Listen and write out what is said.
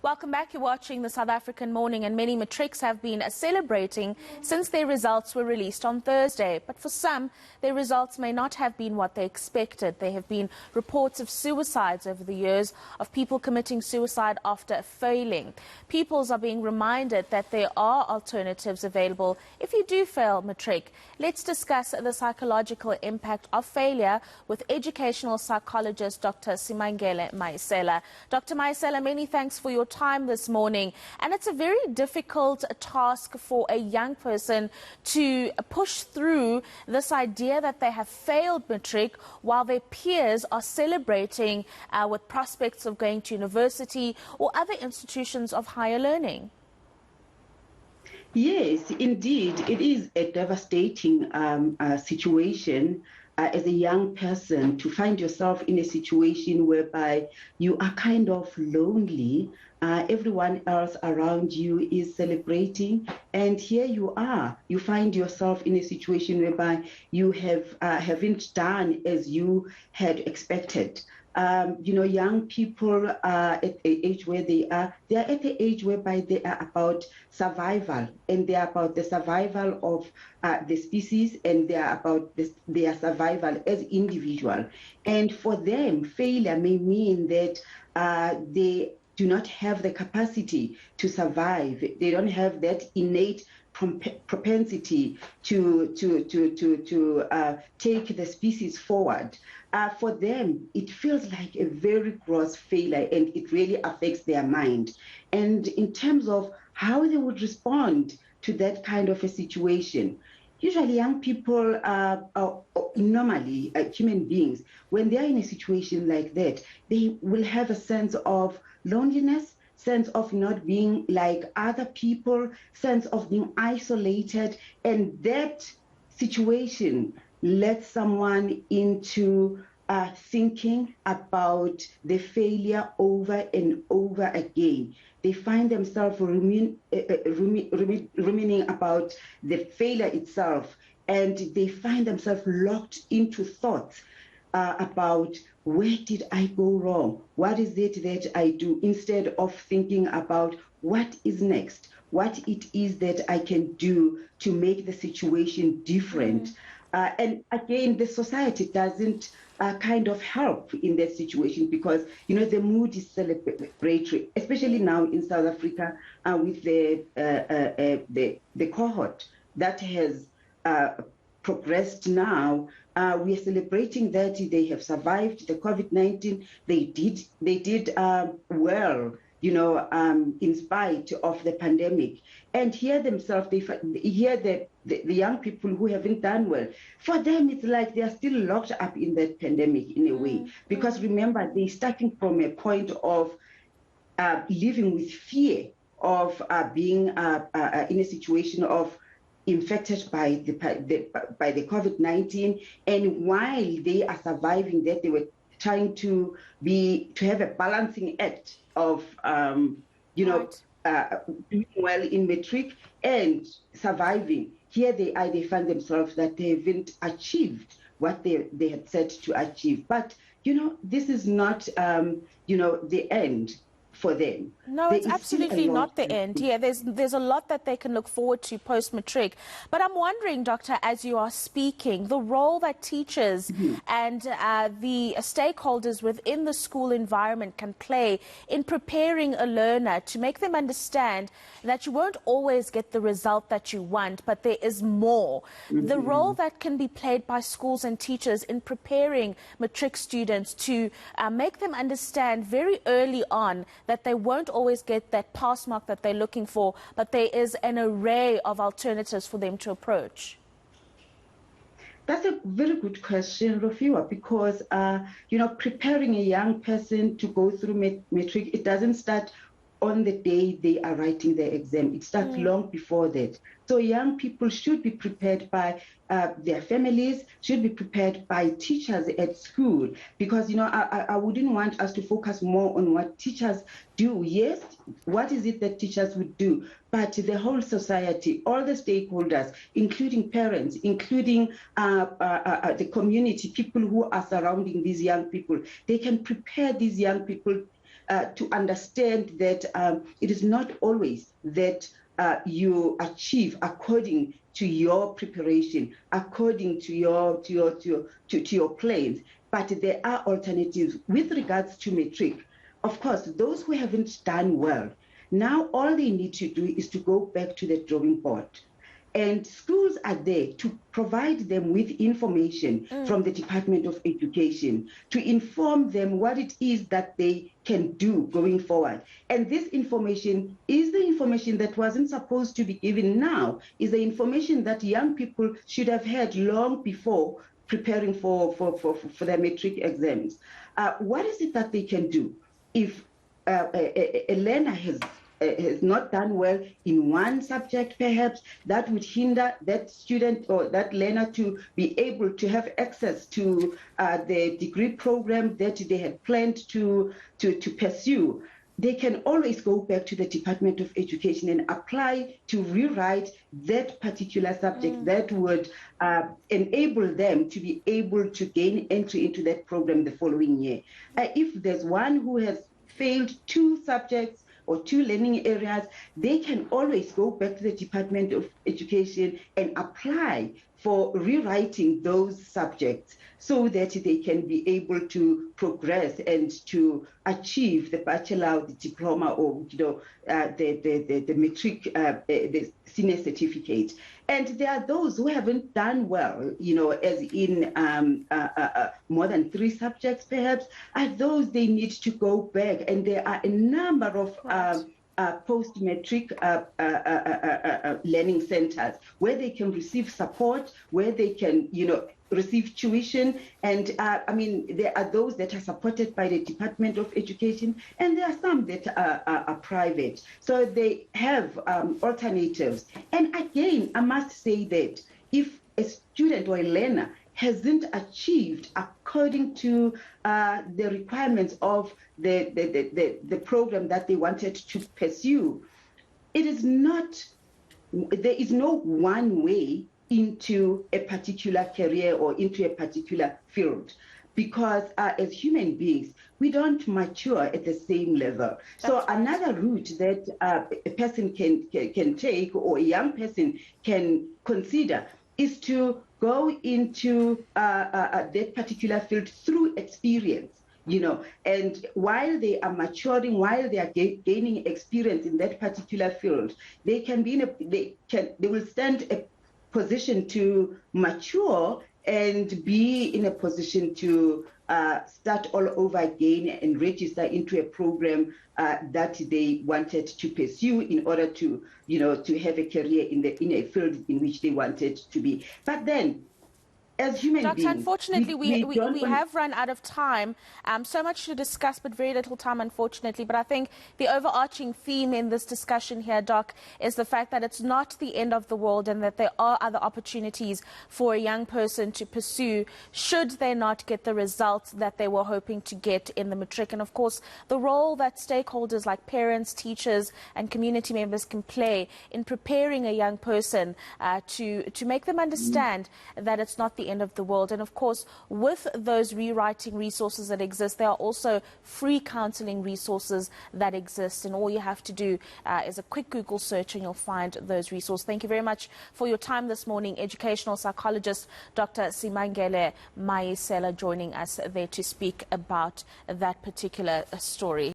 Welcome back. You're watching the South African Morning, and many matrics have been celebrating since their results were released on Thursday. But for some, their results may not have been what they expected. There have been reports of suicides over the years, of people committing suicide after failing. Pupils are being reminded that there are alternatives available if you do fail matric. Let's discuss the psychological impact of failure with educational psychologist Dr. Simangele Mayisela. Dr. Mayisela, many thanks for your time this morning. And it's a very difficult task for a young person to push through this idea that they have failed matric while their peers are celebrating with prospects of going to university or other institutions of higher learning. Yes, indeed, it is a devastating situation as a young person to find yourself in a situation whereby you are kind of lonely. Everyone else around you is celebrating, and here you are. You find yourself in a situation whereby you haven't done as you had expected. Young people are at the age where they are at the age whereby they are about survival, and they are about the survival of the species, and they are about their survival as individual. And for them, failure may mean that they do not have the capacity to survive. They don't have that innate propensity to take the species forward. For them, it feels like a very gross failure, and it really affects their mind. And in terms of how they would respond to that kind of a situation, usually young people are normally human beings. When they are in a situation like that, they will have a sense of loneliness, sense of not being like other people, sense of being isolated, and that situation lets someone into thinking about the failure over and over again. They find themselves ruminating about the failure itself, and they find themselves locked into thoughts about where did I go wrong? What is it that I do? Instead of thinking about what is next, what it is that I can do to make the situation different. And again, the society doesn't kind of help in that situation, because the mood is celebratory, especially now in South Africa with the cohort that has progressed now. We are celebrating that they have survived the COVID-19. They did well, in spite of the pandemic. And here themselves, here the young people who haven't done well, for them it's like they are still locked up in that pandemic in a way. Because remember, they're starting from a point of living with fear of being in a situation of infected by the COVID-19, and while they are surviving that, they were trying to have a balancing act of doing well in matric and surviving. Here they are, they find themselves that they haven't achieved what they had set to achieve. But this is not the end for them. No, it's absolutely not the end. Yeah, there's a lot that they can look forward to post-matric. But I'm wondering, Doctor, as you are speaking, the role that teachers and the stakeholders within the school environment can play in preparing a learner to make them understand that you won't always get the result that you want, but there is more. The role that can be played by schools and teachers in preparing matric students to make them understand very early on that they won't always get that pass mark that they're looking for, but there is an array of alternatives for them to approach. That's a very good question, Rofhiwa, because preparing a young person to go through matric, it doesn't start on the day they are writing their exam. It starts long before that. So young people should be prepared by their families, should be prepared by teachers at school, because I wouldn't want us to focus more on what teachers do. Yes, what is it that teachers would do? But the whole society, all the stakeholders, including parents, including the community, people who are surrounding these young people, they can prepare these young people to understand that it is not always that you achieve according to your preparation, according to your plans, but there are alternatives with regards to Matric. Of course, those who haven't done well, now all they need to do is to go back to the drawing board. And schools are there to provide them with information from the Department of Education to inform them what it is that they can do going forward. And this information is the information that wasn't supposed to be given now, is the information that young people should have had long before preparing for their Matric exams. What is it that they can do if a learner has not done well in one subject, perhaps that would hinder that student or that learner to be able to have access to the degree program that they had planned to pursue? They can always go back to the Department of Education and apply to rewrite that particular subject that would enable them to be able to gain entry into that program the following year. If there's one who has failed 2 subjects or 2 learning areas, they can always go back to the Department of Education and apply for rewriting those subjects so that they can be able to progress and to achieve the bachelor, the diploma, or the Matric, the senior certificate. And there are those who haven't done well, as in more than 3 subjects, perhaps. At those, they need to go back, and there are a number of post-matric learning centers where they can receive support, where they can, receive tuition. And there are those that are supported by the Department of Education, and there are some that are private. So they have alternatives. And again, I must say that if a student or a learner hasn't achieved according to the requirements of the program that they wanted to pursue, it is not, there is no one way into a particular career or into a particular field, because as human beings, we don't mature at the same level. So another route that a person can take, or a young person can consider, is to go into that particular field through experience. And while they are maturing, while they are gaining experience in that particular field, they can be they will stand a position to mature and be in a position to start all over again and register into a program that they wanted to pursue in order to, to have a career in a field in which they wanted to be. But then, as human Doctor, beings, unfortunately, we have run out of time. So much to discuss, but very little time, unfortunately. But I think the overarching theme in this discussion here, Doc, is the fact that it's not the end of the world and that there are other opportunities for a young person to pursue should they not get the results that they were hoping to get in the Matric. And, of course, the role that stakeholders like parents, teachers and community members can play in preparing a young person to make them understand that it's not the end of the world. And of course, with those rewriting resources that exist, there are also free counseling resources that exist, and all you have to do is a quick Google search and you'll find those resources. Thank you very much for your time this morning. Educational psychologist Dr. Simangele Mayisela joining us there to speak about that particular story.